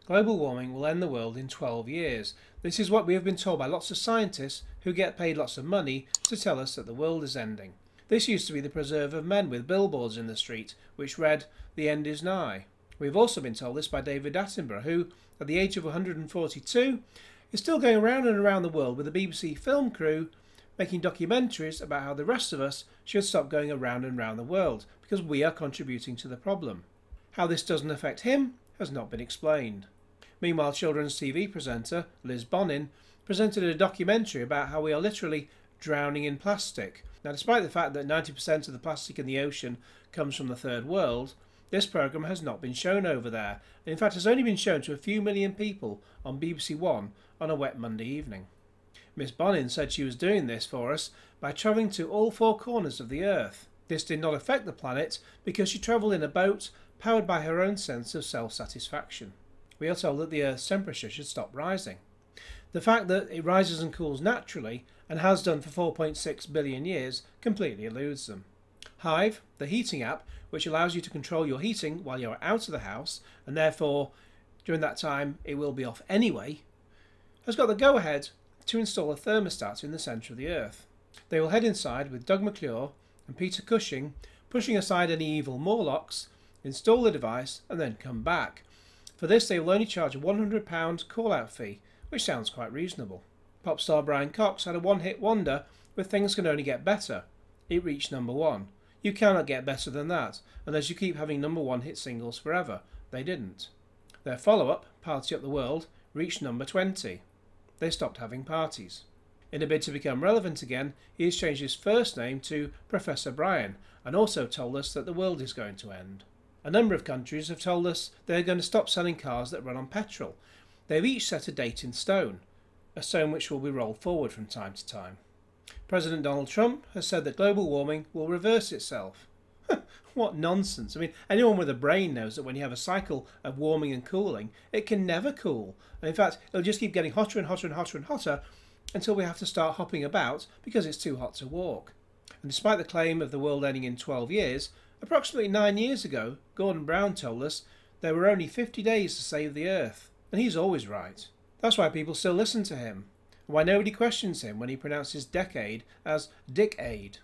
Global warming will end the world in 12 years. This is what we have been told by lots of scientists who get paid lots of money to tell us that the world is ending. This used to be the preserve of men with billboards in the street which read, "The end is nigh." We've also been told this by David Attenborough, who, at the age of 142, is still going around and around the world with a BBC film crew making documentaries about how the rest of us should stop going around and around the world because we are contributing to the problem. How this doesn't affect him has not been explained. Meanwhile, children's TV presenter Liz Bonin presented a documentary about how we are literally drowning in plastic. Now, despite the fact that 90% of the plastic in the ocean comes from the third world, this programme has not been shown over there, and in fact has only been shown to a few million people on BBC One on a wet Monday evening. Miss Bonin said she was doing this for us by travelling to all four corners of the earth. This did not affect the planet because she travelled in a boat powered by her own sense of self-satisfaction. We are told that the Earth's temperature should stop rising. The fact that it rises and cools naturally, and has done for 4.6 billion years, completely eludes them. Hive, the heating app, which allows you to control your heating while you are out of the house, and therefore during that time it will be off anyway, has got the go-ahead to install a thermostat in the centre of the Earth. They will head inside with Doug McClure and Peter Cushing, pushing aside any evil Morlocks, install the device and then come back. For this they will only charge a £100 call-out fee, which sounds quite reasonable. Pop star Brian Cox had a one-hit wonder with Things Can Only Get Better. It reached number 1. You cannot get better than that, unless you keep having number 1 hit singles forever. They didn't. Their follow-up, Party Up the World, reached number 20. They stopped having parties. In a bid to become relevant again, he has changed his first name to Professor Brian, and also told us that the world is going to end. A number of countries have told us they are going to stop selling cars that run on petrol. They have each set a date in stone, a stone which will be rolled forward from time to time. President Donald Trump has said that global warming will reverse itself. What nonsense. I mean, anyone with a brain knows that when you have a cycle of warming and cooling, it can never cool. And in fact, it'll just keep getting hotter and hotter and hotter and hotter until we have to start hopping about because it's too hot to walk. And despite the claim of the world ending in 12 years, approximately 9 years ago, Gordon Brown told us there were only 50 days to save the Earth. And he's always right. That's why people still listen to him, and why nobody questions him when he pronounces decade as Dick-Aid.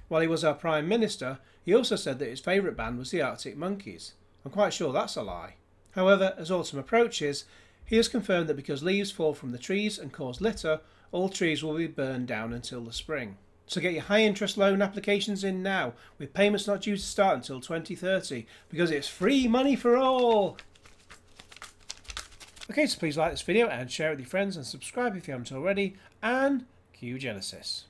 While he was our Prime Minister, he also said that his favourite band was the Arctic Monkeys. I'm quite sure that's a lie. However, as autumn approaches, he has confirmed that because leaves fall from the trees and cause litter, all trees will be burned down until the spring. So get your high interest loan applications in now, with payments not due to start until 2030, because it's free money for all! Okay, so please like this video and share it with your friends and subscribe if you haven't already, and cue Genesis.